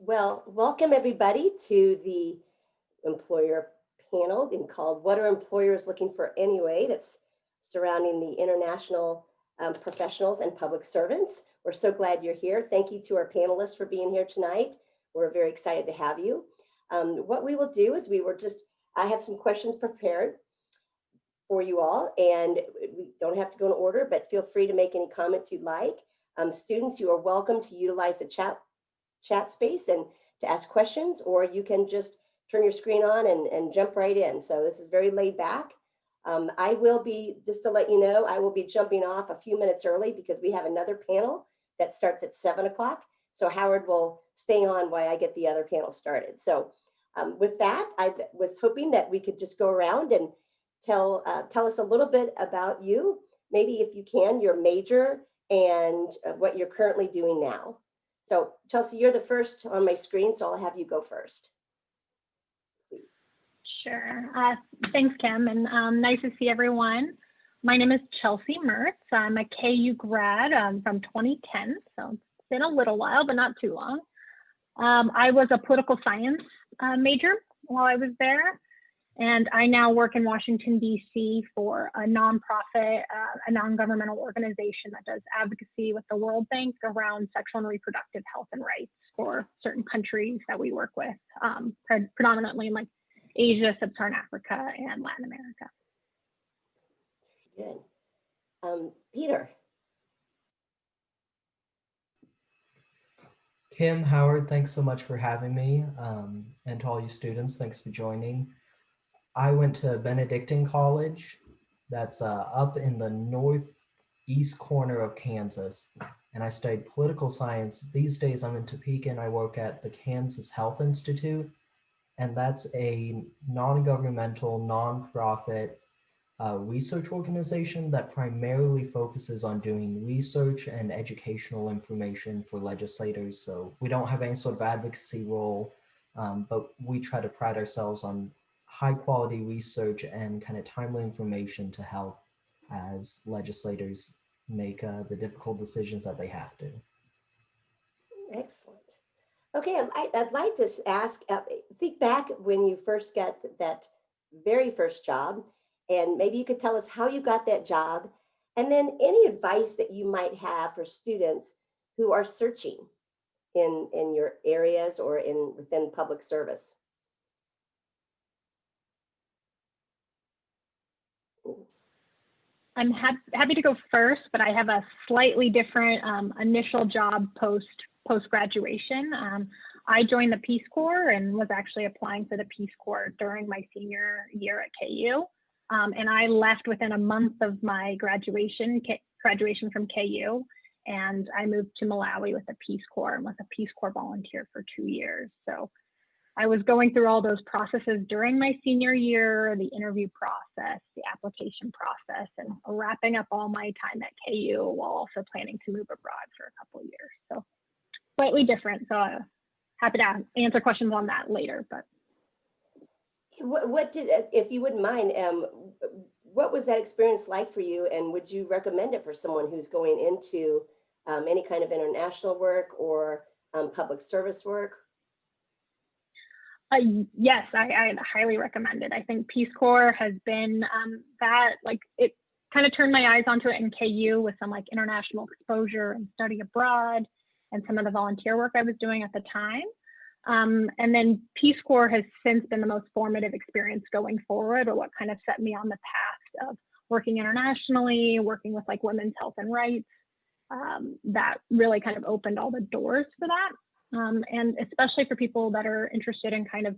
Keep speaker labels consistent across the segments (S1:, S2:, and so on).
S1: Well, welcome everybody to the employer panel being called What Are Employers Looking For Anyway? That's surrounding the international professionals and public servants. We're so glad you're here. Thank you to our panelists for being here tonight. We're very excited to have you. What we will do is I have some questions prepared for you all, and we don't have to go in order, but feel free to make any comments you'd like. Students, you are welcome to utilize the chat space and to ask questions, or you can just turn your screen on and jump right in. So this is very laid back. I will be, just to let you know, I will be jumping off a few minutes early because we have another panel that starts at 7 o'clock. So Howard will stay on while I get the other panel started. So with that, I was hoping that we could just go around and tell us a little bit about you. Maybe if you can, your major and what you're currently doing now. So Chelsea, you're the first on my screen, so I'll have you go first. Please.
S2: Sure. Thanks, Kim, and nice to see everyone. My name is Chelsea Mertz. I'm a KU grad from 2010, so it's been a little while, but not too long. I was a political science major while I was there, and I now work in Washington, D.C. for a nonprofit, a non-governmental organization that does advocacy with the World Bank around sexual and reproductive health and rights for certain countries that we work with, predominantly in like Asia, Sub-Saharan Africa, and Latin America.
S1: Good. Peter.
S3: Kim, Howard, thanks so much for having me. And to all you students, thanks for joining. I went to Benedictine College, that's up in the northeast corner of Kansas, and I studied political science. These days I'm in Topeka and I work at the Kansas Health Institute, and that's a non-governmental, non-profit research organization that primarily focuses on doing research and educational information for legislators. So we don't have any sort of advocacy role, but we try to pride ourselves on high quality research and kind of timely information to help as legislators make the difficult decisions that they have to.
S1: Excellent. Okay, I'd like to ask, think back when you first got that very first job, and maybe you could tell us how you got that job, and then any advice that you might have for students who are searching in your areas or within public service.
S2: I'm happy to go first, but I have a slightly different initial job post-graduation. I joined the Peace Corps and was actually applying for the Peace Corps during my senior year at KU. And I left within a month of my graduation from KU, and I moved to Malawi with the Peace Corps and was a Peace Corps volunteer for 2 years. So I was going through all those processes during my senior year, the interview process, the application process, and wrapping up all my time at KU while also planning to move abroad for a couple of years. So slightly different. So happy to answer questions on that later. But
S1: what did, if you wouldn't mind, what was that experience like for you, and would you recommend it for someone who's going into any kind of international work or public service work?
S2: Yes, I highly recommend it. I think Peace Corps has been it kind of turned my eyes onto it in KU with some like international exposure and study abroad and some of the volunteer work I was doing at the time. And then Peace Corps has since been the most formative experience going forward, or what kind of set me on the path of working internationally, working with like women's health and rights. That really kind of opened all the doors for that. And especially for people that are interested in kind of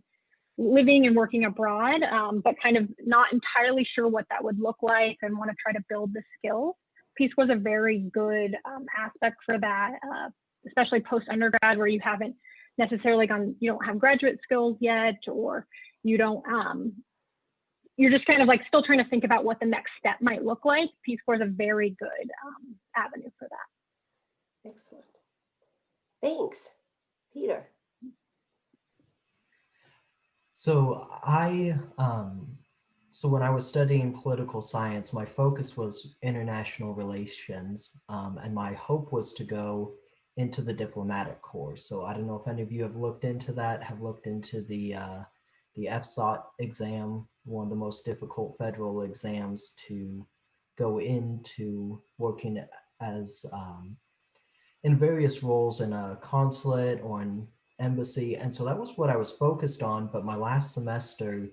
S2: living and working abroad, but kind of not entirely sure what that would look like and want to try to build the skills. Peace was a very good aspect for that, especially post-undergrad, where you haven't necessarily you don't have graduate skills yet, or you don't, you're just kind of like still trying to think about what the next step might look like. Peace Corps is a very good avenue for that.
S1: Excellent. Thanks. Peter.
S3: So so when I was studying political science, my focus was international relations, and my hope was to go into the diplomatic corps. So I don't know if any of you have looked into that, have looked into the FSOT exam, one of the most difficult federal exams to go into working as in various roles in a consulate or an embassy. And so that was what I was focused on. But my last semester,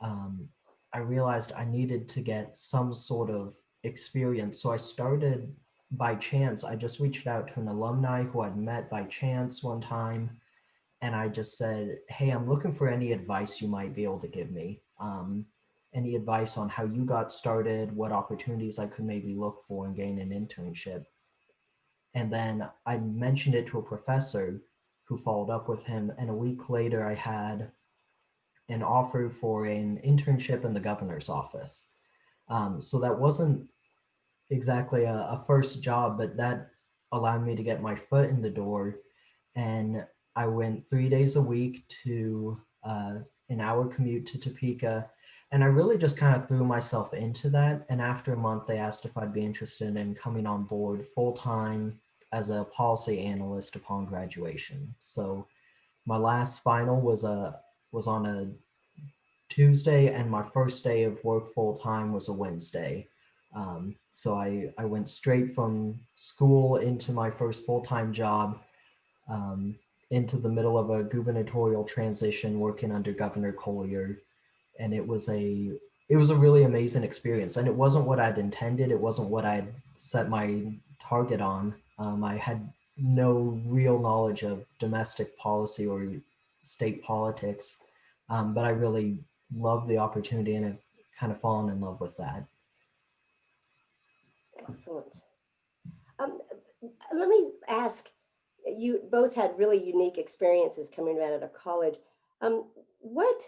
S3: um, I realized I needed to get some sort of experience. So I started by chance. I just reached out to an alumni who I'd met by chance one time. And I just said, hey, I'm looking for any advice you might be able to give me. Any advice on how you got started, what opportunities I could maybe look for and gain an internship. And then I mentioned it to a professor who followed up with him. And a week later, I had an offer for an internship in the governor's office. So that wasn't exactly a first job, but that allowed me to get my foot in the door. And I went 3 days a week to an hour commute to Topeka. And I really just kind of threw myself into that. And after a month, they asked if I'd be interested in coming on board full time as a policy analyst upon graduation. So my last final was on a Tuesday, and my first day of work full time was a Wednesday. So I went straight from school into my first full time job, um, into the middle of a gubernatorial transition working under Governor Collier. And it was a really amazing experience. And it wasn't what I'd intended. It wasn't what I'd set my target on. I had no real knowledge of domestic policy or state politics, but I really loved the opportunity and have kind of fallen in love with that.
S1: Excellent. Um, Let me ask, you both had really unique experiences coming out of college. Um, what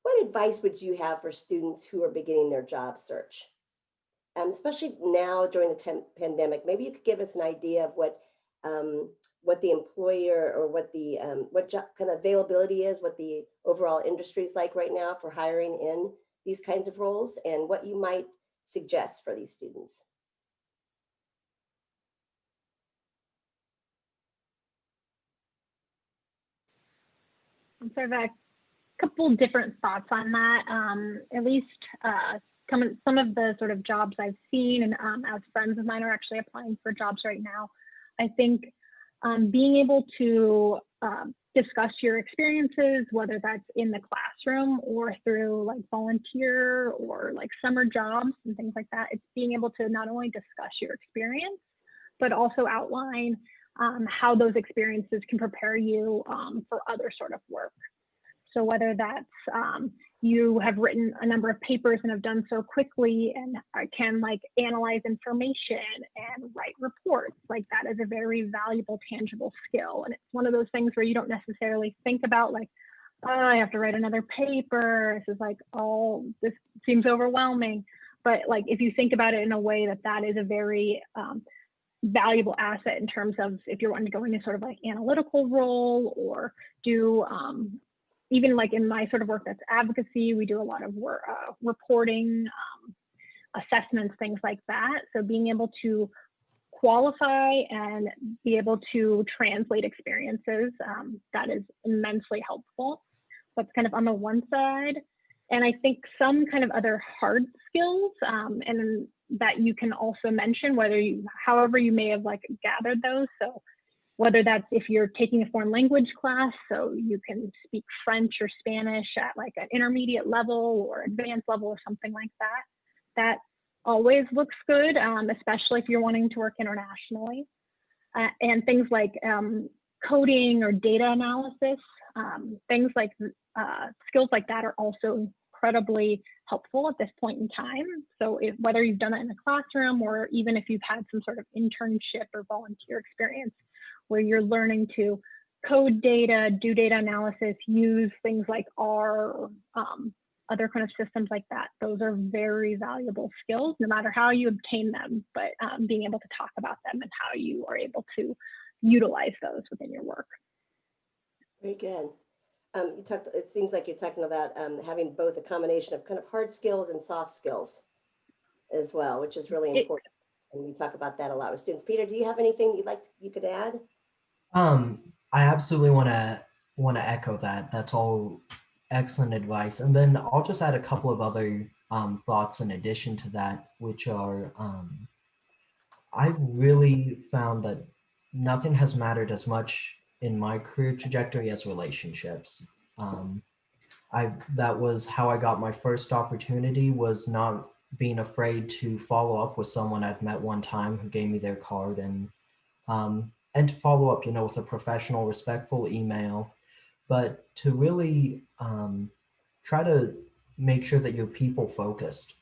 S1: what advice would you have for students who are beginning their job search? Especially now during the pandemic, maybe you could give us an idea of what the employer or what the what job kind of availability is, what the overall industry is like right now for hiring in these kinds of roles, and what you might suggest for these students.
S2: So I've had a couple different thoughts on that. At least some of the sort of jobs I've seen, and as friends of mine are actually applying for jobs right now, I think being able to discuss your experiences, whether that's in the classroom or through like volunteer or like summer jobs and things like that, it's being able to not only discuss your experience, but also outline how those experiences can prepare you for other sort of work. So whether that's you have written a number of papers and have done so quickly and can like analyze information and write reports, like that is a very valuable, tangible skill. And it's one of those things where you don't necessarily think about like, oh, I have to write another paper. This is like, oh, this seems overwhelming. But like, if you think about it in a way that that is a very valuable asset in terms of if you're wanting to go into sort of like analytical role or do even like in my sort of work that's advocacy, we do a lot of work, reporting, assessments, things like that. So being able to qualify and be able to translate experiences, that is immensely helpful. That's kind of on the one side. And I think some kind of other hard skills, and that you can also mention, however you may have like gathered those. So whether that's if you're taking a foreign language class, so you can speak French or Spanish at like an intermediate level or advanced level or something like that, that always looks good, especially if you're wanting to work internationally. And things like coding or data analysis, things like skills like that are also incredibly helpful at this point in time. So whether you've done it in a classroom or even if you've had some sort of internship or volunteer experience where you're learning to code data, do data analysis, use things like R or other kind of systems like that, those are very valuable skills, no matter how you obtain them, but being able to talk about them and how you are able to utilize those within your work.
S1: Very good. It seems like you're talking about having both a combination of kind of hard skills and soft skills as well, which is really important. And we talk about that a lot with students. Peter, do you have anything you could add?
S3: I absolutely want to echo that. That's all excellent advice. And then I'll just add a couple of other thoughts in addition to that, which are I've really found that nothing has mattered as much in my career trajectory as relationships. Um, that was how I got my first opportunity, was not being afraid to follow up with someone I'd met one time who gave me their card, and to follow up, with a professional, respectful email, but to really try to make sure that you're people focused,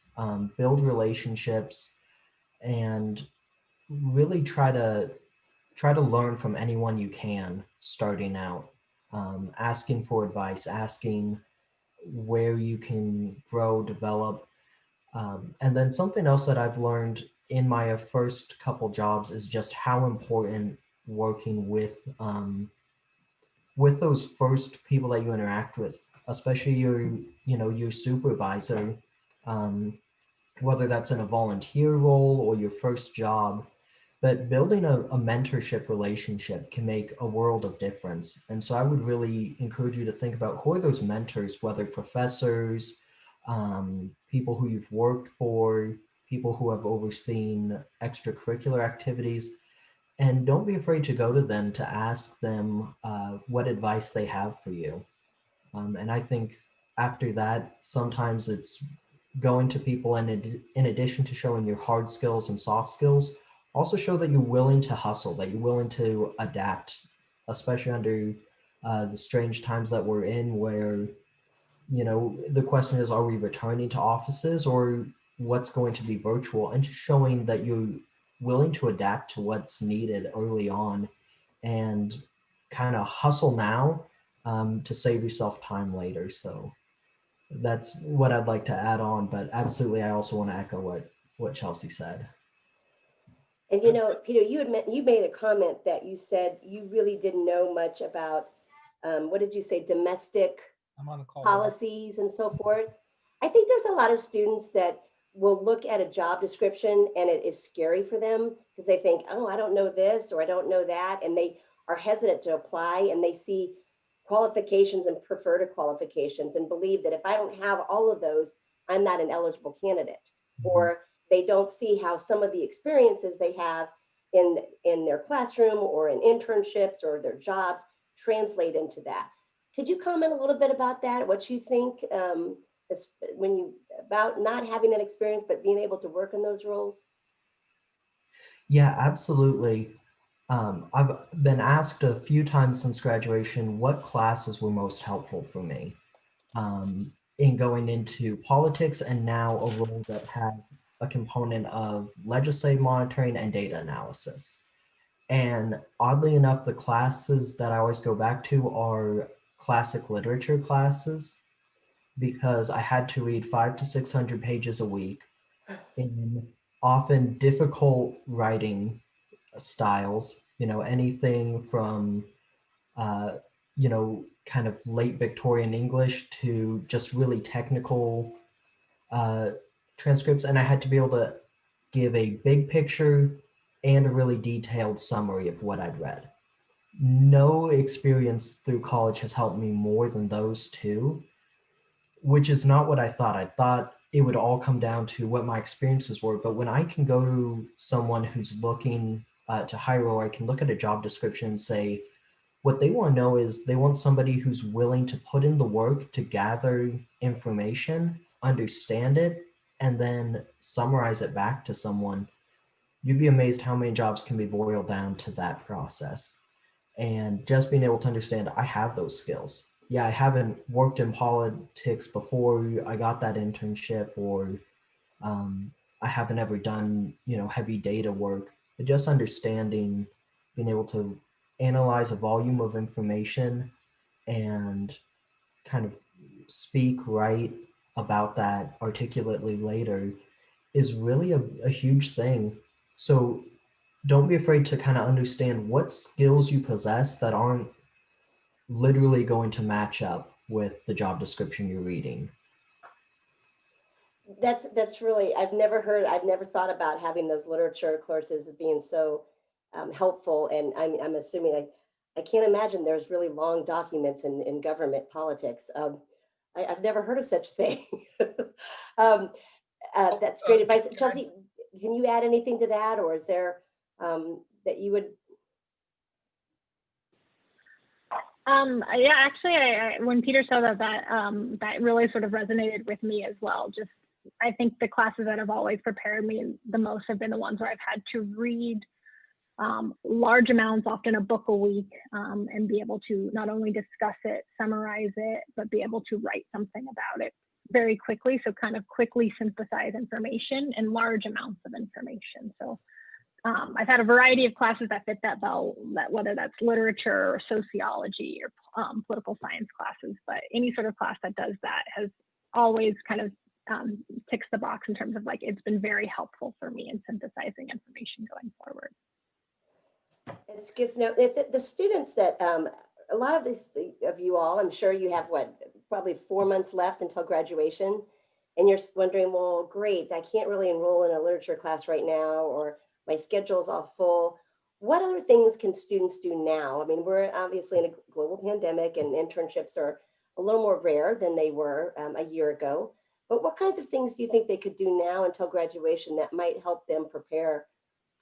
S3: build relationships, and really try to learn from anyone you can starting out, asking for advice, asking where you can grow, develop. And then something else that I've learned in my first couple jobs is just how important working with those first people that you interact with, especially your supervisor, um, whether that's in a volunteer role or your first job. But building a mentorship relationship can make a world of difference. And so I would really encourage you to think about who are those mentors, whether professors, people who you've worked for, people who have overseen extracurricular activities. And don't be afraid to go to them to ask them what advice they have for you. And I think after that, sometimes it's going to people, and in addition to showing your hard skills and soft skills, also show that you're willing to hustle, that you're willing to adapt, especially under the strange times that we're in, where the question is, are we returning to offices or what's going to be virtual? And just showing that you're willing to adapt to what's needed early on, and kind of hustle now, to save yourself time later. So that's what I'd like to add on, but absolutely I also want to echo what Chelsea said.
S1: And Peter, you made a comment that you said you really didn't know much about, what did you say, domestic
S4: I'm on a call.
S1: policies and so forth. I think there's a lot of students that will look at a job description and it is scary for them because they think, oh, I don't know this or I don't know that. And they are hesitant to apply, and they see qualifications and prefer to qualifications and believe that if I don't have all of those, I'm not an eligible candidate.
S3: Mhm.
S1: Or they don't see how some of the experiences they have in their classroom or in internships or their jobs translate into that. Could you comment a little bit about that? What you think, about not having that experience but being able to work in those roles?
S3: Yeah, absolutely. I've been asked a few times since graduation what classes were most helpful for me, in going into politics, and now a role that has a component of legislative monitoring and data analysis. And oddly enough, the classes that I always go back to are classic literature classes, because I had to read 500 to 600 pages a week in often difficult writing styles, anything from, uh, kind of late Victorian English to just really technical uh, transcripts. And I had to be able to give a big picture and a really detailed summary of what I'd read. No experience through college has helped me more than those two, which is not what I thought. I thought it would all come down to what my experiences were. But when I can go to someone who's looking to hire, or I can look at a job description and say, what they want to know is they want somebody who's willing to put in the work to gather information, understand it, and then summarize it back to someone. You'd be amazed how many jobs can be boiled down to that process. And just being able to understand, I have those skills. Yeah, I haven't worked in politics before I got that internship, or um, I haven't ever done, heavy data work, but just understanding, being able to analyze a volume of information and kind of speak right about that articulately later is really a huge thing. So don't be afraid to kind of understand what skills you possess that aren't literally going to match up with the job description you're reading.
S1: That's really, I've never thought about having those literature courses as being so helpful. And I'm assuming, I can't imagine there's really long documents in government politics. I've never heard of such a thing. um,
S4: Oh,
S1: that's great advice.
S4: can I
S1: Chelsea, can you add anything to that, or is there that you would?
S2: Yeah, actually, when Peter said that, that really sort of resonated with me as well. Just, I think the classes that have always prepared me the most have been the ones where I've had to read large amounts, often a book a week, and be able to not only discuss it, summarize it, but be able to write something about it very quickly. So kind of quickly synthesize information and large amounts of information. So I've had a variety of classes that fit that bill, that whether that's literature or sociology or political science classes, but any sort of class that does that has always kind of ticks the box in terms of like, it's been very helpful for me in synthesizing information going forward.
S1: It's good to know if the students that a lot of this of you all, I'm sure you have what, probably 4 months left until graduation, and you're wondering, well, great, I can't really enroll in a literature class right now, or my schedule's all full. What other things can students do now? I mean, we're obviously in a global pandemic, and internships are a little more rare than they were a year ago. But what kinds of things do you think they could do now until graduation that might help them prepare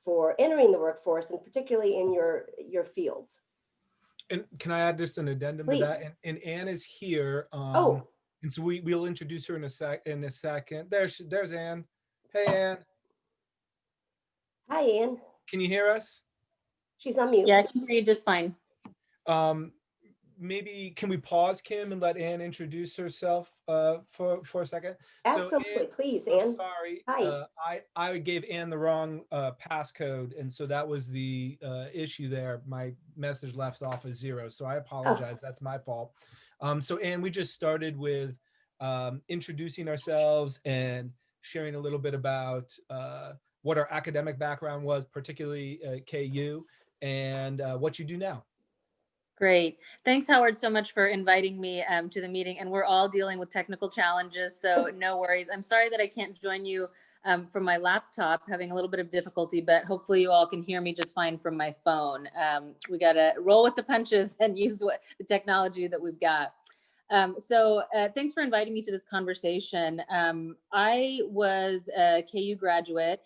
S1: for entering the workforce, and particularly in your fields?
S4: And can I add just an addendum to
S1: Please.
S4: that? And Anne is here.
S1: Oh,
S4: And so we'll introduce her in a second. There's Anne. Hey Anne,
S1: hi, Anne.
S4: can you hear us?
S1: She's on mute.
S5: Yeah, I can hear you just fine.
S4: Um, Maybe can we pause, Kim, and let Anne introduce herself for a second?
S1: Absolutely,
S4: So Anne,
S1: please,
S4: I'm
S1: Anne.
S4: sorry.
S1: Hi.
S4: I gave Anne the wrong passcode, and so that was the issue there. My message left off as 0, so I apologize. That's my fault. So Anne, we just started with introducing ourselves and sharing a little bit about what our academic background was, particularly KU, and what you do now.
S5: Great. Thanks, Howard, so much for inviting me to the meeting. And we're all dealing with technical challenges, so no worries. I'm sorry that I can't join you from my laptop, having a little bit of difficulty, but hopefully you all can hear me just fine from my phone. We got to roll with the punches and use the technology that we've got. So thanks for inviting me to this conversation. I was a KU graduate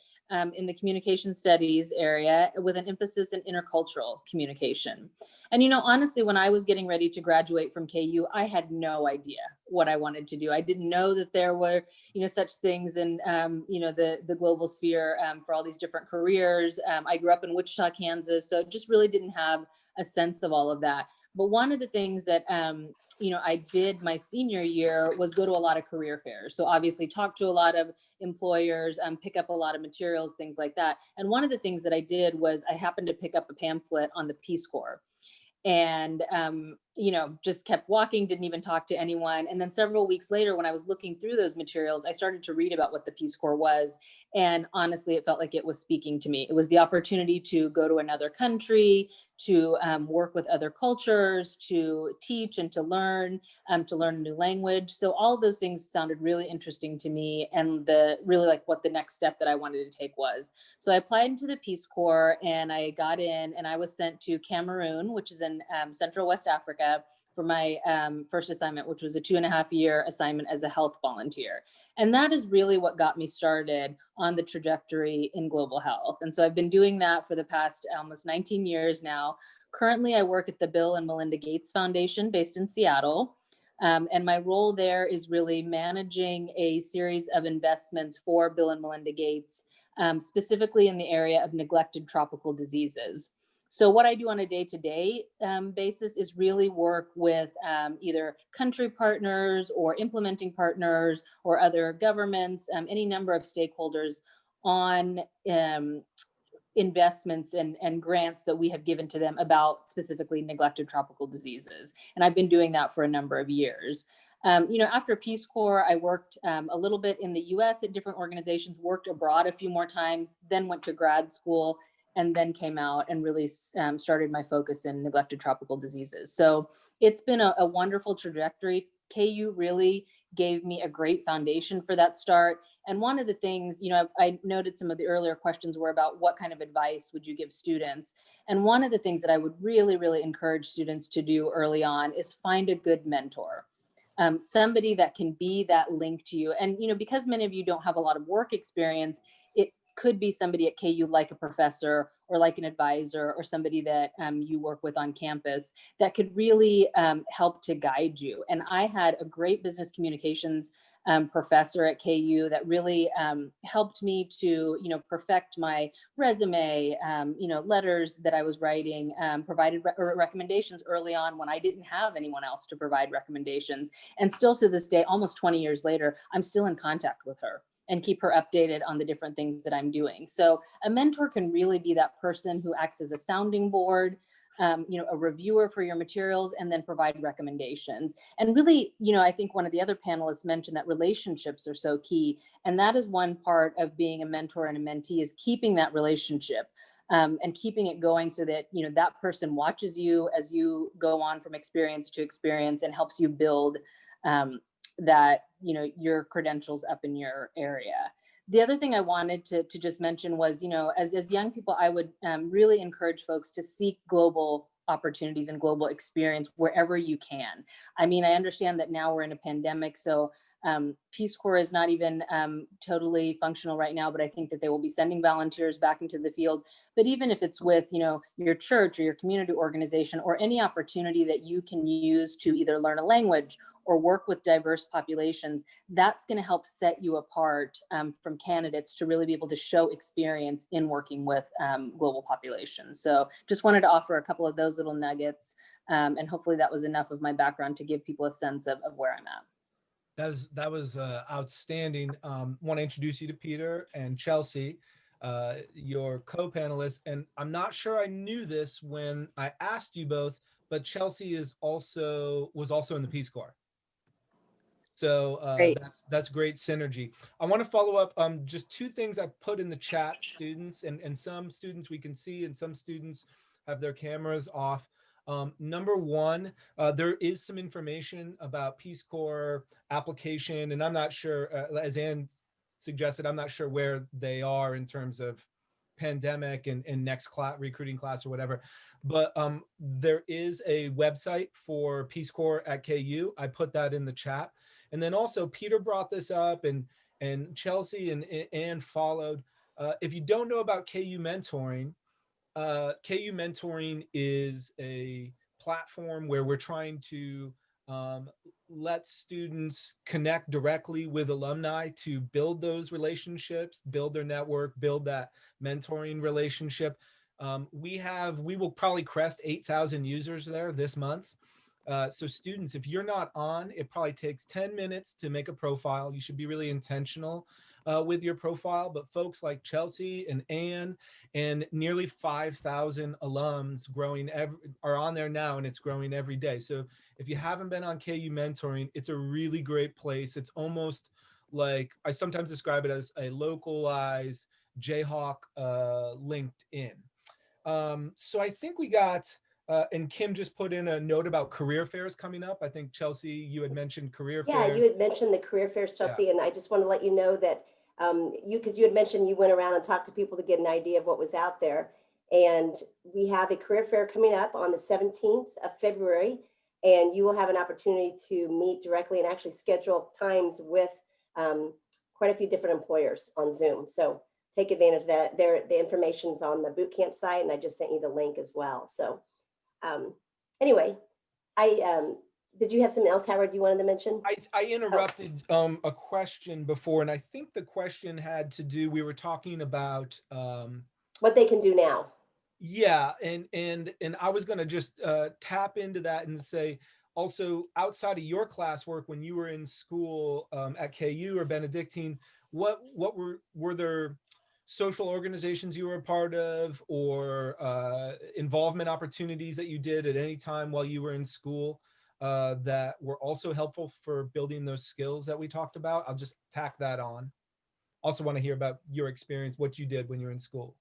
S5: in the communication studies area with an emphasis in intercultural communication. And, you know, honestly, when I was getting ready to graduate from KU, I had no idea what I wanted to do. I didn't know that there were, you know, such things in, you know, the global sphere for all these different careers. I grew up in Wichita, Kansas, so just really didn't have a sense of all of that. But one of the things that, you know, I did my senior year was go to a lot of career fairs. So obviously talk to a lot of employers, pick up a lot of materials, things like that. And one of the things that I did was I happened to pick up a pamphlet on the Peace Corps. And you know, just kept walking, didn't even talk to anyone. And then several weeks later, when I was looking through those materials, I started to read about what the Peace Corps was. And honestly, it felt like it was speaking to me. It was the opportunity to go to another country, to work with other cultures, to teach and to learn a new language. So all of those things sounded really interesting to me, and really like what the next step that I wanted to take was. So I applied into the Peace Corps, and I got in, and I was sent to Cameroon, which is in Central West Africa, for my first assignment, which was a 2.5-year assignment as a health volunteer. And that is really what got me started on the trajectory in global health. And so I've been doing that for the past almost 19 years now. Currently, I work at the Bill and Melinda Gates Foundation based in Seattle. And my role there is really managing a series of investments for Bill and Melinda Gates, specifically in the area of neglected tropical diseases. So what I do on a day-to-day basis is really work with either country partners or implementing partners or other governments, any number of stakeholders on investments and grants that we have given to them about specifically neglected tropical diseases. And I've been doing that for a number of years. You know, after Peace Corps, I worked a little bit in the US at different organizations, worked abroad a few more times, then went to grad school, and then came out and really started my focus in neglected tropical diseases. So it's been a wonderful trajectory, KU really gave me a great foundation for that start. And one of the things, I noted some of the earlier questions were about what kind of advice would you give students? And one of the things that I would really, really encourage students to do early on is find a good mentor. Somebody that can be that link to you. And, because many of you don't have a lot of work experience, it could be somebody at KU like a professor or like an advisor or somebody that you work with on campus that could really help to guide you. And I had a great business communications professor at KU that really helped me to, perfect my resume, letters that I was writing, provided recommendations early on when I didn't have anyone else to provide recommendations. And still to this day, almost 20 years later, I'm still in contact with her and keep her updated on the different things that I'm doing. So a mentor can really be that person who acts as a sounding board, a reviewer for your materials, and then provide recommendations. And really, I think one of the other panelists mentioned that relationships are so key. And that is one part of being a mentor and a mentee, is keeping that relationship and keeping it going so that, that person watches you as you go on from experience to experience and helps you build that, your credentials up in your area. The other thing I wanted to just mention was, as young people, I would really encourage folks to seek global opportunities and global experience wherever you can. I mean, I understand that now we're in a pandemic, so Peace Corps is not even totally functional right now, but I think that they will be sending volunteers back into the field. But even if it's with, your church or your community organization, or any opportunity that you can use to either learn a language or work with diverse populations, that's going to help set you apart from candidates to really be able to show experience in working with global populations. So just wanted to offer a couple of those little nuggets. And hopefully that was enough of my background to give people a sense of where I'm at.
S4: That was outstanding. Want to introduce you to Peter and Chelsea, your co-panelists. And I'm not sure I knew this when I asked you both, but Chelsea was also in the Peace Corps. So that's great synergy. I want to follow up just two things I put in the chat, students, and some students we can see, and some students have their cameras off. Number one, there is some information about Peace Corps application, and I'm not sure, as Ann suggested, I'm not sure where they are in terms of pandemic and next class, recruiting class or whatever. But there is a website for Peace Corps at KU. I put that in the chat. And then also Peter brought this up, and Chelsea and Ann followed. If you don't know about KU Mentoring, KU Mentoring is a platform where we're trying to let students connect directly with alumni to build those relationships, build their network, build that mentoring relationship. We will probably crest 8,000 users there this month. So students, if you're not on, it probably takes 10 minutes to make a profile. You should be really intentional with your profile. But folks like Chelsea and Ann and nearly 5,000 alums are on there now, and it's growing every day. So if you haven't been on KU Mentoring, it's a really great place. It's almost like, I sometimes describe it as a localized Jayhawk LinkedIn. So I think we got, and Kim just put in a note about career fairs coming up. I think Chelsea, you had mentioned career fairs.
S1: Yeah, you had mentioned the career fairs, Chelsea, and I just want to let you know that because you had mentioned you went around and talked to people to get an idea of what was out there. And we have a career fair coming up on the 17th of February, and you will have an opportunity to meet directly and actually schedule times with quite a few different employers on Zoom. So take advantage of that. The information's on the bootcamp site, and I just sent you the link as well. So anyway, did you have something else, Howard, you wanted to mention?
S4: I interrupted a question before, and I think the question had to do, we were talking about
S1: what they can do now.
S4: Yeah, and I was going to just tap into that and say, also outside of your classwork, when you were in school at KU or Benedictine, what were there social organizations you were a part of, or involvement opportunities that you did at any time while you were in school that were also helpful for building those skills that we talked about? I'll just tack that on. Also want to hear about your experience, what you did when you were in school.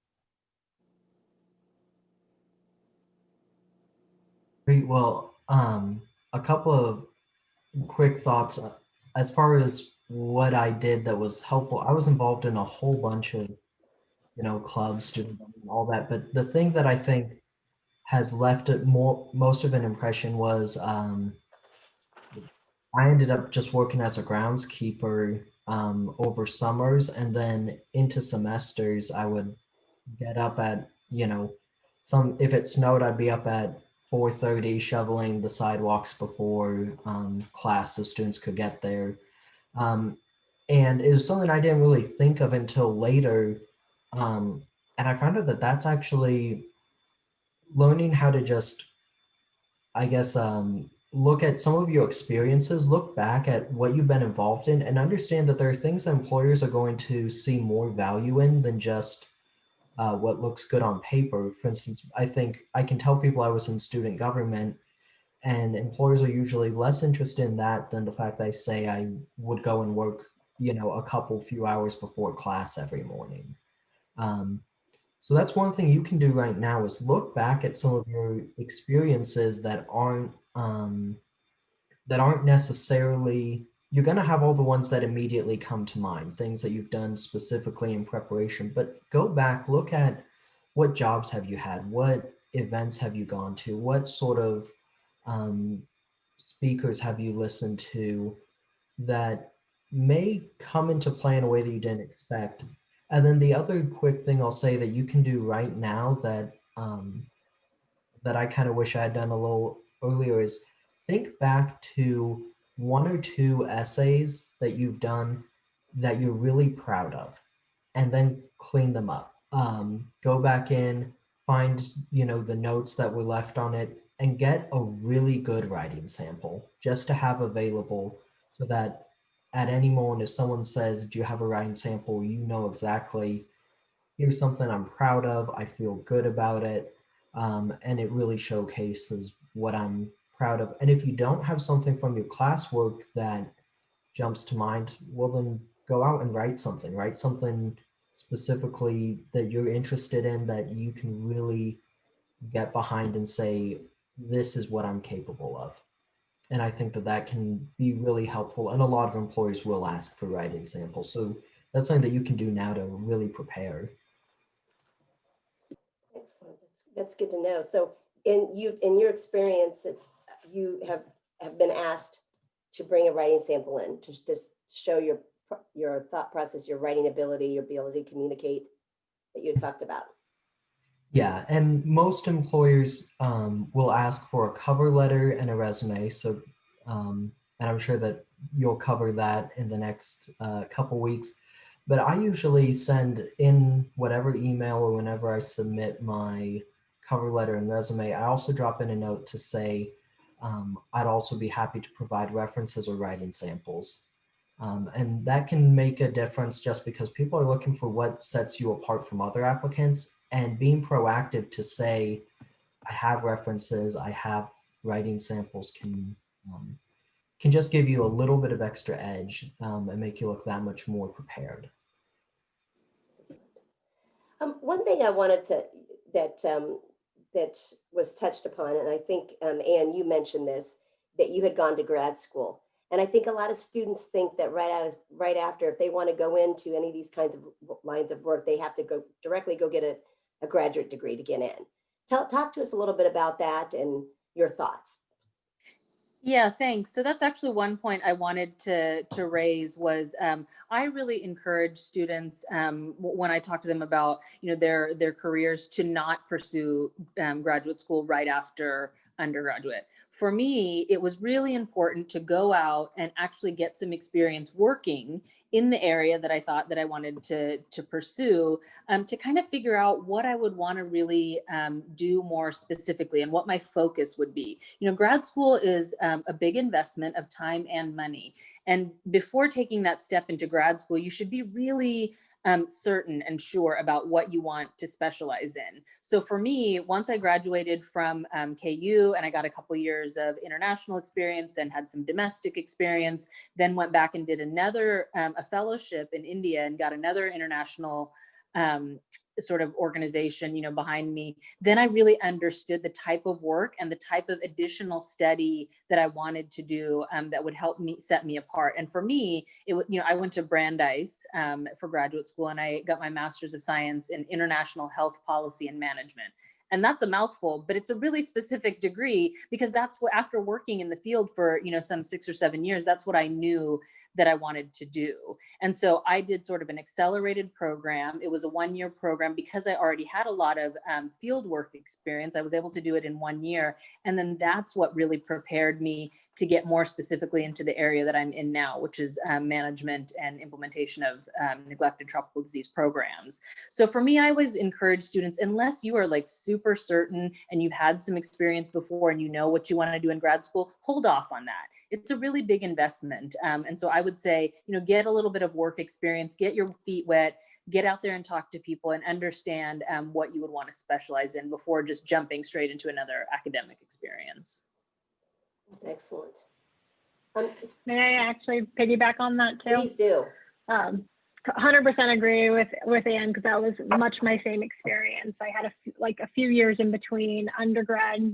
S3: Great. Well, a couple of quick thoughts. As far as what I did that was helpful, I was involved in a whole bunch of, clubs, student government, all that. But the thing that I think has left it most of an impression was I ended up just working as a groundskeeper over summers, and then into semesters I would get up at, some if it snowed, I'd be up at 4:30 shoveling the sidewalks before class so students could get there. Um, and it was something I didn't really think of until later. Um, and I found out that that's actually learning how to just, I guess, look at some of your experiences, look back at what you've been involved in, and understand that there are things that employers are going to see more value in than just what looks good on paper. For instance, I think I can tell people I was in student government, and employers are usually less interested in that than the fact that I say I would go and work, a couple few hours before class every morning. Um, so that's one thing you can do right now is look back at some of your experiences that aren't necessarily, you're going to have all the ones that immediately come to mind, things that you've done specifically in preparation, but go back, look at what jobs have you had, what events have you gone to, what sort of um, speakers have you listened to that may come into play in a way that you didn't expect. And then the other quick thing I'll say that you can do right now that I kind of wish I had done a little earlier is think back to one or two essays that you've done that you're really proud of, and then clean them up. Go back in, find the notes that were left on it, and get a really good writing sample just to have available, so that at any moment if someone says, "Do you have a writing sample?" you know exactly, here's something I'm proud of. I feel good about it. And it really showcases what I'm proud of. And if you don't have something from your classwork that jumps to mind, well, then go out and write something specifically that you're interested in that you can really get behind and say, this is what I'm capable of. And I think that that can be really helpful. And a lot of employers will ask for writing samples. So that's something that you can do now to really prepare.
S1: Excellent. That's good to know. So in your experience, you have been asked to bring a writing sample in to just show your thought process, your writing ability, your ability to communicate that you talked about.
S3: Yeah, and most employers will ask for a cover letter and a resume. So, and I'm sure that you'll cover that in the next couple weeks. But I usually send in whatever email or whenever I submit my cover letter and resume, I also drop in a note to say I'd also be happy to provide references or writing samples. And that can make a difference just because people are looking for what sets you apart from other applicants, and being proactive to say, I have references, I have writing samples can just give you a little bit of extra edge and make you look that much more prepared.
S1: One thing I wanted to that was touched upon, and I think Anne, you mentioned this, that you had gone to grad school, and I think a lot of students think that right after, if they want to go into any of these kinds of lines of work, they have to go directly go get a graduate degree to get in. Talk to us a little bit about that and your thoughts.
S5: Yeah, thanks. So that's actually one point I wanted to raise was I really encourage students when I talk to them about their careers to not pursue graduate school right after undergraduate. For me, it was really important to go out and actually get some experience working in the area that I thought that I wanted to pursue, to kind of figure out what I would want to really do more specifically and what my focus would be. Grad school is a big investment of time and money. And before taking that step into grad school, you should be really certain and sure about what you want to specialize in. So for me, once I graduated from KU and I got a couple years of international experience, then had some domestic experience, then went back and did another a fellowship in India and got another international sort of organization, behind me, then I really understood the type of work and the type of additional study that I wanted to do, that would help me set me apart. And for me, it was, I went to Brandeis for graduate school, and I got my Master's of Science in International Health Policy and Management. And that's a mouthful, but it's a really specific degree, because that's what, after working in the field for, some 6 or 7 years, that's what I knew that I wanted to do. And so I did sort of an accelerated program. It was a 1-year program because I already had a lot of field work experience. I was able to do it in 1 year. And then that's what really prepared me to get more specifically into the area that I'm in now, which is management and implementation of neglected tropical disease programs. So for me, I always encourage students, unless you are like super certain and you've had some experience before and you know what you want to do in grad school, hold off on that. It's a really big investment. And so I would say, get a little bit of work experience, get your feet wet, get out there and talk to people and understand what you would want to specialize in before just jumping straight into another academic experience.
S1: That's excellent.
S2: May I actually piggyback on that too?
S1: Please do.
S2: 100% agree with Anne, because that was much my same experience. I had a few years in between undergrad.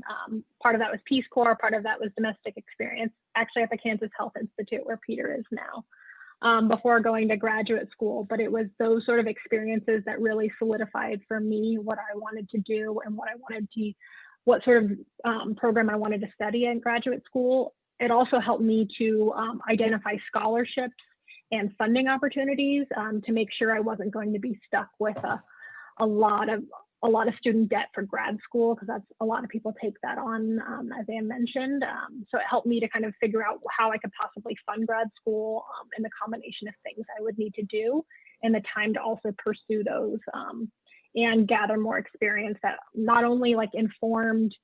S2: Part of that was Peace Corps, part of that was domestic experience, actually at the Kansas Health Institute, where Peter is now, before going to graduate school. But it was those sort of experiences that really solidified for me what I wanted to do and what sort of program I wanted to study in graduate school. It also helped me to identify scholarships and funding opportunities, to make sure I wasn't going to be stuck with a lot of student debt for grad school, because that's a lot of people take that on, as Anne mentioned. So it helped me to kind of figure out how I could possibly fund grad school, and the combination of things I would need to do, and the time to also pursue those, and gather more experience that not only informed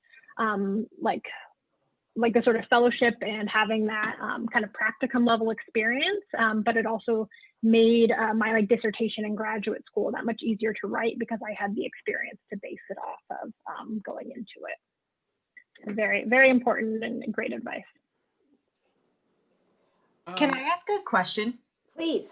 S2: like the sort of fellowship and having that kind of practicum level experience, but it also made my dissertation in graduate school that much easier to write, because I had the experience to base it off of going into it. Very, very important and great advice.
S6: Can I ask a question?
S1: Please.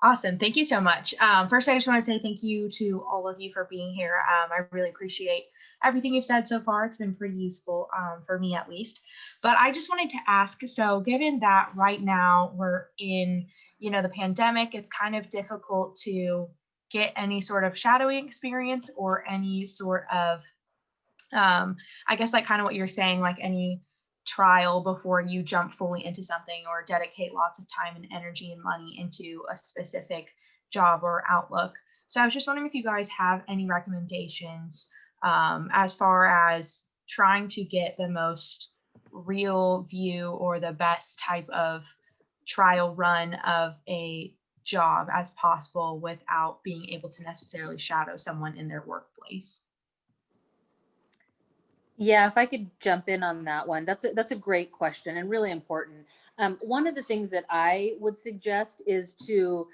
S6: Awesome. Thank you so much. First, I just want to say thank you to all of you for being here. I really appreciate everything you've said so far. It's been pretty useful for me, at least. But I just wanted to ask, so given that right now we're in, the pandemic, it's kind of difficult to get any sort of shadowing experience or any sort of, I guess kind of what you're saying, any trial before you jump fully into something or dedicate lots of time and energy and money into a specific job or outlook. So I was just wondering if you guys have any recommendations as far as trying to get the most real view or the best type of trial run of a job as possible without being able to necessarily shadow someone in their workplace.
S5: Yeah, if I could jump in on that one, that's a great question and really important. One of the things that I would suggest is to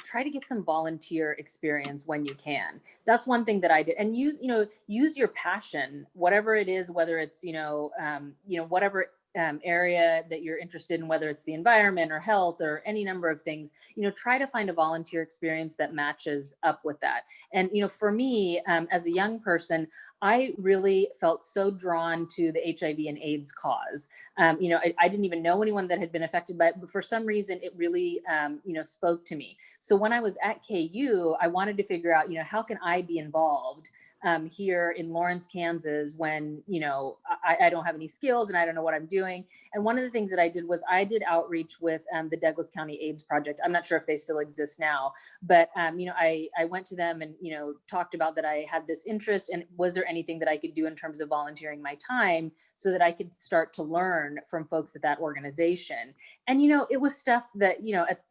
S5: try to get some volunteer experience when you can. That's one thing that I did, and use your passion, whatever it is, whether it's whatever area that you're interested in, whether it's the environment or health or any number of things, try to find a volunteer experience that matches up with that. And, for me, as a young person, I really felt so drawn to the HIV and AIDS cause. I didn't even know anyone that had been affected by it, but for some reason it really, spoke to me. So when I was at KU, I wanted to figure out, how can I be involved here in Lawrence, Kansas, when, I don't have any skills and I don't know what I'm doing. And one of the things that I did was I did outreach with the Douglas County AIDS Project. I'm not sure if they still exist now, but, I went to them and, talked about that I had this interest, and was there anything that I could do in terms of volunteering my time so that I could start to learn from folks at that organization. And, it was stuff that,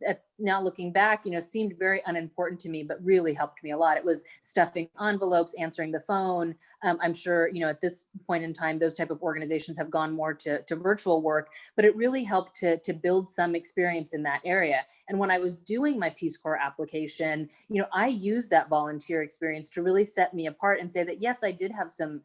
S5: at now looking back, seemed very unimportant to me, but really helped me a lot. It was stuffing envelopes, answering the phone. I'm sure, at this point in time, those type of organizations have gone more to virtual work, but it really helped to build some experience in that area. And when I was doing my Peace Corps application, I used that volunteer experience to really set me apart and say that, yes, I did have some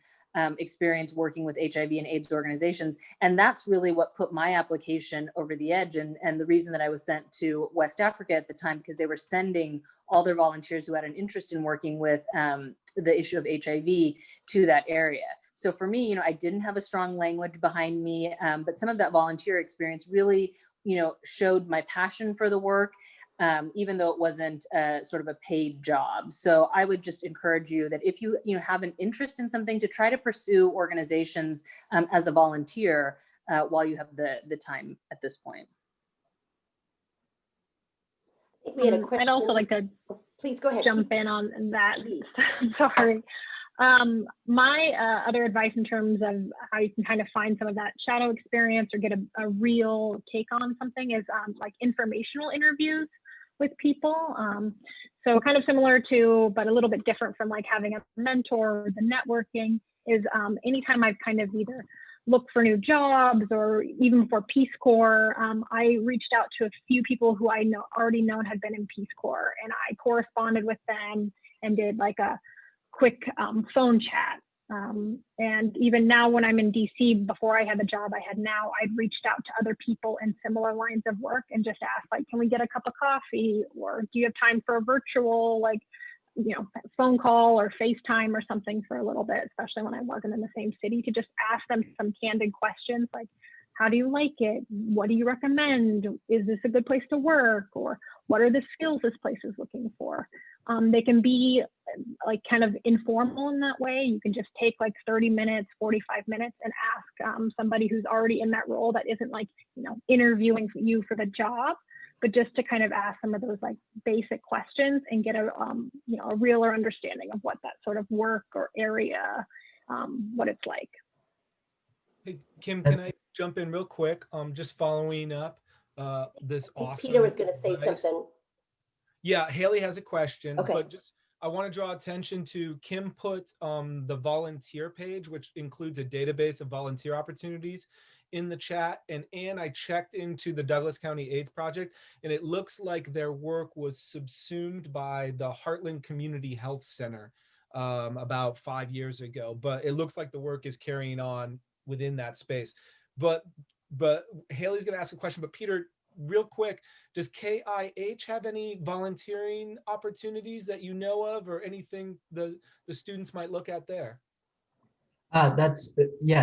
S5: experience working with HIV and AIDS organizations. And that's really what put my application over the edge. And the reason that I was sent to West Africa at the time, because they were sending all their volunteers who had an interest in working with the issue of HIV to that area. So for me, I didn't have a strong language behind me, but some of that volunteer experience really, showed my passion for the work, even though it wasn't sort of a paid job. So I would just encourage you that if you, have an interest in something, to try to pursue organizations as a volunteer while you have the time at this point.
S1: I think we had a question.
S2: I'd also like to
S1: Please go ahead.
S2: jump in on that.
S1: Please.
S2: Sorry. My other advice in terms of how you can kind of find some of that shadow experience or get a real take on something is like informational interviews with people. So kind of similar to, but a little bit different from like having a mentor or the networking is anytime I've kind of either looked for new jobs or even for Peace Corps, I reached out to a few people who I already known had been in Peace Corps, and I corresponded with them and did like a quick phone chat. And even now when I'm in DC, before I had the job I had now, I'd reached out to other people in similar lines of work and just asked, like, can we get a cup of coffee? Or do you have time for a virtual, like, phone call or FaceTime or something for a little bit, especially when I wasn't in the same city, to just ask them some candid questions like, how do you like it? What do you recommend? Is this a good place to work? Or what are the skills this place is looking for? They can be like kind of informal in that way. You can just take like 30 minutes, 45 minutes and ask somebody who's already in that role that isn't like, interviewing you for the job, but just to kind of ask some of those like basic questions and get a realer understanding of what that sort of work or area, what it's like.
S4: Hey, Kim, can I jump in real quick? Just following up this awesome
S1: Peter was going to say
S4: advice.
S1: something.
S4: Yeah, Haley has a question,
S1: Okay.
S4: but I want to draw attention to Kim put the volunteer page, which includes a database of volunteer opportunities, in the chat. And Ann, I checked into the Douglas County AIDS Project, and it looks like their work was subsumed by the Heartland Community Health Center about 5 years ago. But it looks like the work is carrying on within that space. But Haley's going to ask a question. But Peter, real quick, does KIH have any volunteering opportunities that you know of, or anything the students might look at there?
S3: That's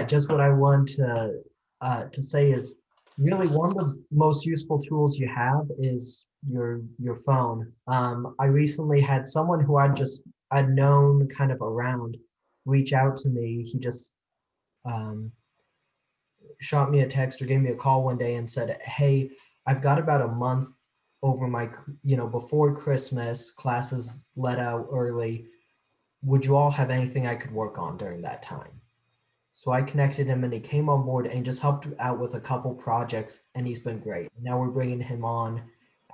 S3: just what I want to say is really one of the most useful tools you have is your phone. I recently had someone who I'd known kind of around reach out to me. He just shot me a text or gave me a call one day and said, hey, I've got about a month over my, before Christmas, classes let out early. Would you all have anything I could work on during that time? So I connected him and he came on board and just helped out with a couple projects, and he's been great. Now we're bringing him on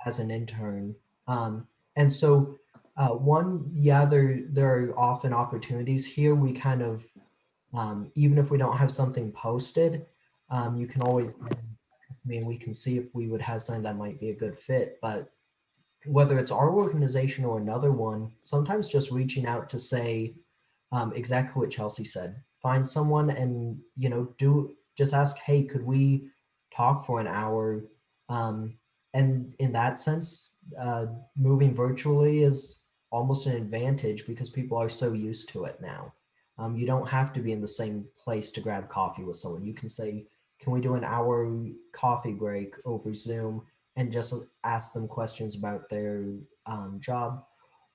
S3: as an intern. And so there are often opportunities here. We kind of, even if we don't have something posted, you can always get in touch with me and we can see if we would have something that might be a good fit. But whether it's our organization or another one, sometimes just reaching out to say exactly what Chelsea said. Find someone and just ask, hey, could we talk for an hour? And in that sense, moving virtually is almost an advantage because people are so used to it now. You don't have to be in the same place to grab coffee with someone. You can say, can we do an hour coffee break over Zoom, and just ask them questions about their job.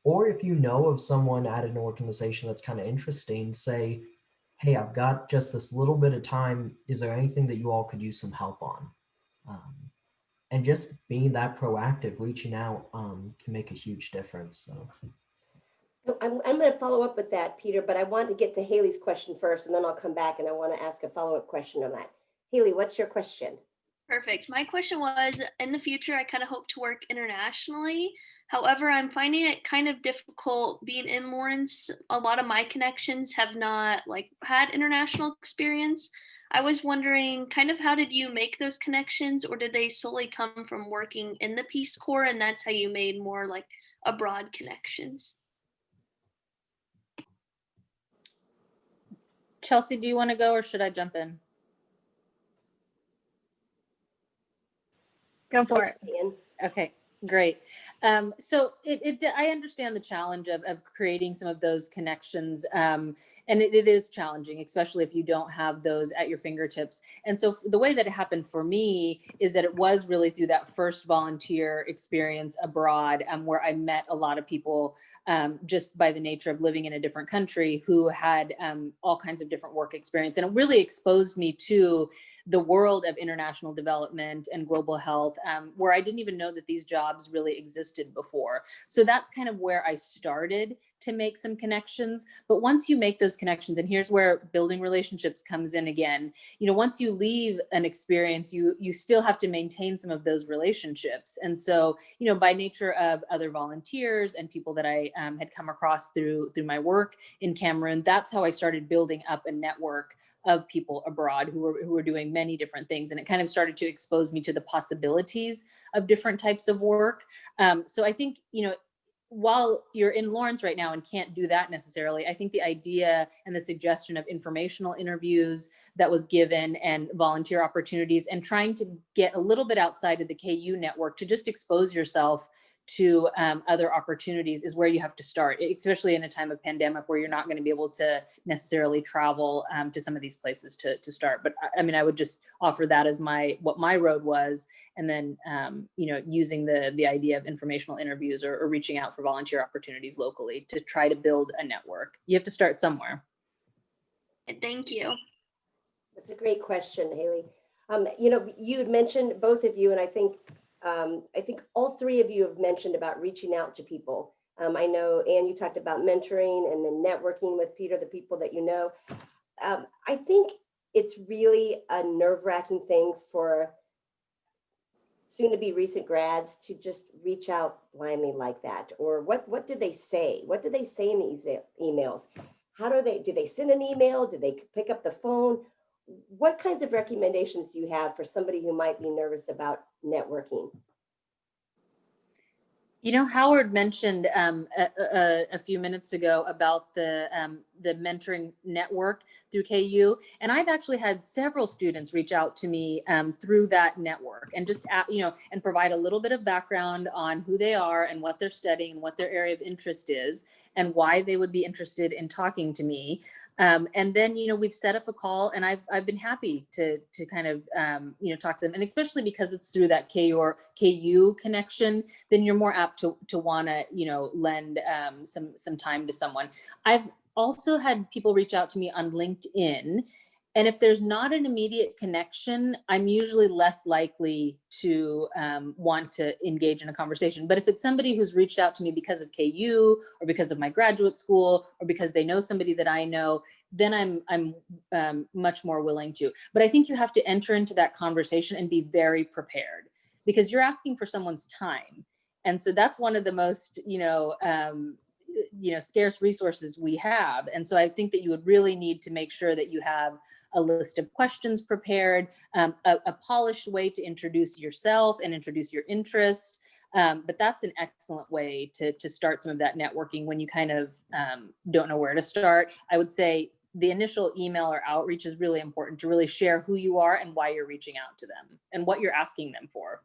S3: Or if you know of someone at an organization that's kind of interesting, say, hey, I've got just this little bit of time. Is there anything that you all could use some help on? And just being that proactive, reaching out can make a huge difference. So.
S1: I'm going to follow up with that, Peter, but I want to get to Haley's question first, and then I'll come back and I want to ask a follow-up question on that. Haley, what's your question?
S7: Perfect. My question was, in the future, I kind of hope to work internationally. However, I'm finding it kind of difficult being in Lawrence. A lot of my connections have not had international experience. I was wondering kind of how did you make those connections, or did they solely come from working in the Peace Corps and that's how you made more abroad connections?
S5: Chelsea, do you want to go or should I jump in?
S2: Go for it.
S5: Okay. Great. So I understand the challenge of creating some of those connections. And it is challenging, especially if you don't have those at your fingertips. And so the way that it happened for me is that it was really through that first volunteer experience abroad, where I met a lot of people, just by the nature of living in a different country, who had all kinds of different work experience. And it really exposed me to the world of international development and global health, where I didn't even know that these jobs really existed before. So that's kind of where I started to make some connections. But once you make those connections, and here's where building relationships comes in again, once you leave an experience, you still have to maintain some of those relationships. And so, by nature of other volunteers and people that I had come across through my work in Cameroon, that's how I started building up a network of people abroad who were doing many different things. And it kind of started to expose me to the possibilities of different types of work. So I think, while you're in Lawrence right now and can't do that necessarily, I think the idea and the suggestion of informational interviews that was given and volunteer opportunities and trying to get a little bit outside of the KU network to just expose yourself to other opportunities is where you have to start, especially in a time of pandemic where you're not going to be able to necessarily travel to some of these places to start. But I mean, I would just offer that as what my road was. And then, using the idea of informational interviews or reaching out for volunteer opportunities locally to try to build a network. You have to start somewhere.
S7: Thank you.
S1: That's a great question, Haley. You had mentioned, both of you, and I think all three of you have mentioned about reaching out to people. I know, Anne, you talked about mentoring and then networking with Peter, the people that you know. I think it's really a nerve-wracking thing for soon-to-be recent grads to just reach out blindly like that. Or what did they say? What did they say in these emails? Did they send an email? Did they pick up the phone? What kinds of recommendations do you have for somebody who might be nervous about networking?
S5: Howard mentioned a few minutes ago about the mentoring network through KU, and I've actually had several students reach out to me through that network and just and provide a little bit of background on who they are and what they're studying and what their area of interest is and why they would be interested in talking to me. And then, we've set up a call, and I've been happy to kind of, talk to them. And especially because it's through that KU connection, then you're more apt to want to, lend some time to someone. I've also had people reach out to me on LinkedIn. And if there's not an immediate connection, I'm usually less likely to want to engage in a conversation. But if it's somebody who's reached out to me because of KU or because of my graduate school or because they know somebody that I know, then I'm much more willing to. But I think you have to enter into that conversation and be very prepared because you're asking for someone's time. And so that's one of the most, scarce resources we have. And so I think that you would really need to make sure that you have a list of questions prepared, a polished way to introduce yourself and introduce your interest. But that's an excellent way to start some of that networking when you kind of don't know where to start. I would say the initial email or outreach is really important to really share who you are and why you're reaching out to them and what you're asking them for.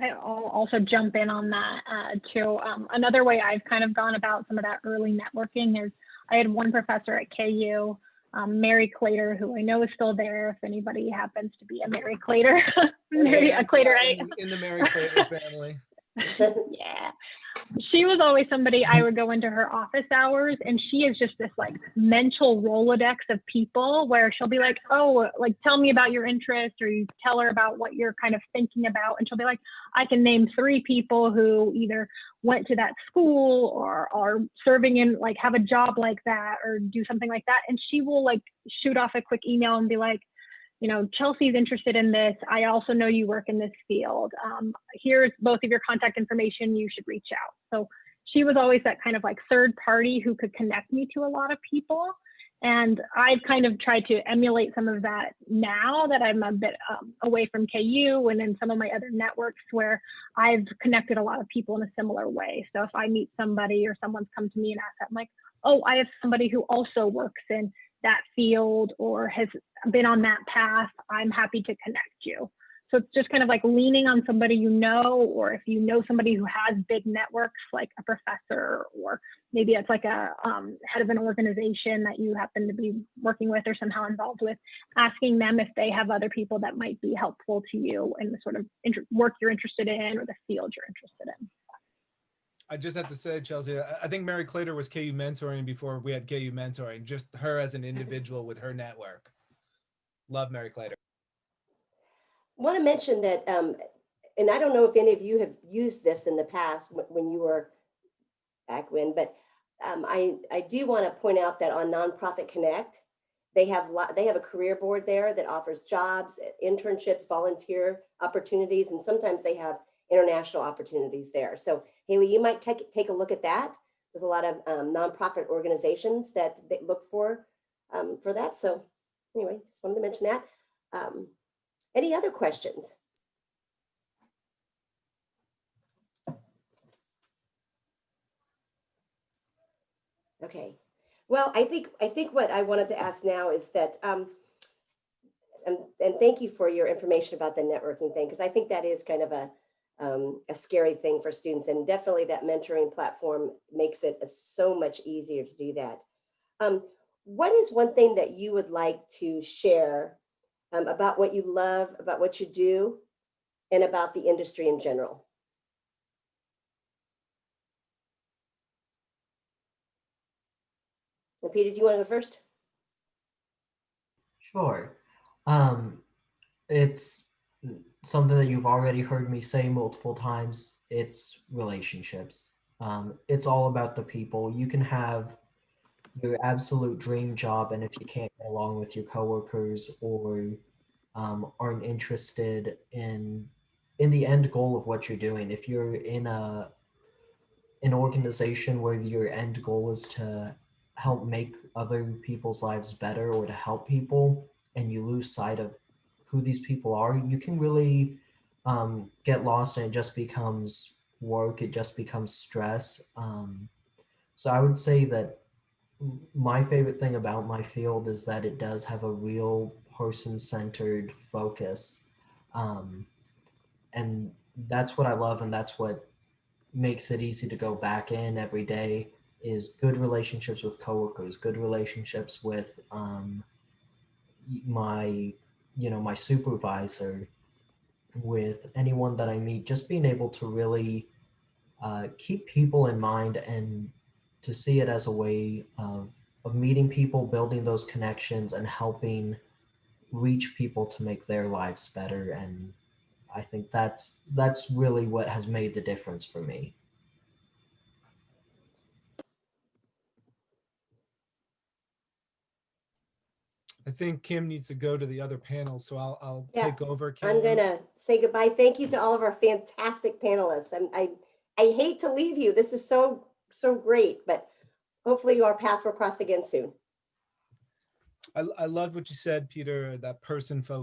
S2: I'll also jump in on that too. Another way I've kind of gone about some of that early networking is I had one professor at KU, Mary Clater, who I know is still there if anybody happens to be a Mary Clater.
S4: Clater in the Mary Clater family.
S2: Yeah. She was always somebody I would go into her office hours, and she is just this like mental Rolodex of people where she'll be like, oh, like, tell me about your interest, or you tell her about what you're kind of thinking about. And she'll be like, I can name 3 people who either went to that school or are serving in, like, have a job like that or do something like that. And she will like shoot off a quick email and be like, Chelsea's interested in this. I also know you work in this field. Here's both of your contact information. You should reach out. So she was always that kind of like third party who could connect me to a lot of people. And I've kind of tried to emulate some of that now that I'm a bit away from KU and in some of my other networks where I've connected a lot of people in a similar way. So if I meet somebody or someone's come to me and asked, I'm like, oh, I have somebody who also works in that field or has been on that path, I'm happy to connect you. So it's just kind of like leaning on somebody you know, or if you know somebody who has big networks, like a professor, or maybe it's like a head of an organization that you happen to be working with or somehow involved with, asking them if they have other people that might be helpful to you in the sort of work you're interested in or the field you're interested in.
S4: I just have to say, Chelsea, I think Mary Clater was KU mentoring before we had KU mentoring, just her as an individual with her network. Love Mary Clater.
S1: Want to mention that, and I don't know if any of you have used this in the past when you were back when, but I do want to point out that on Nonprofit Connect, they have a career board there that offers jobs, internships, volunteer opportunities, and sometimes they have international opportunities there. So Haley, you might take a look at that. There's a lot of nonprofit organizations that they look for that. So anyway, just wanted to mention that. Any other questions? Okay. Well, I think what I wanted to ask now is that, and thank you for your information about the networking thing, because I think that is kind of a scary thing for students, and definitely that mentoring platform makes it so much easier to do that. What is one thing that you would like to share about what you love, about what you do, and about the industry in general? And Peter, do you want to go first?
S3: Sure. It's something that you've already heard me say multiple times. It's relationships. It's all about the people. You can have your absolute dream job, and if you can't get along with your coworkers or aren't interested in the end goal of what you're doing, if you're in an organization where your end goal is to help make other people's lives better or to help people, and you lose sight of who these people are, you can really get lost, and it just becomes work, it just becomes stress. So I would say that my favorite thing about my field is that it does have a real person-centered focus. Um, and that's what I love, and that's what makes it easy to go back in every day, is good relationships with coworkers, good relationships with my my supervisor, with anyone that I meet, just being able to really keep people in mind and to see it as a way of meeting people, building those connections, and helping reach people to make their lives better. And I think that's really what has made the difference for me.
S4: I think Kim needs to go to the other panel, so I'll
S1: Yeah,
S4: take over, Kim.
S1: I'm gonna say goodbye. Thank you to all of our fantastic panelists. I hate to leave you. This is so great, but hopefully our paths will cross again soon.
S4: I loved what you said, Peter, that person focus.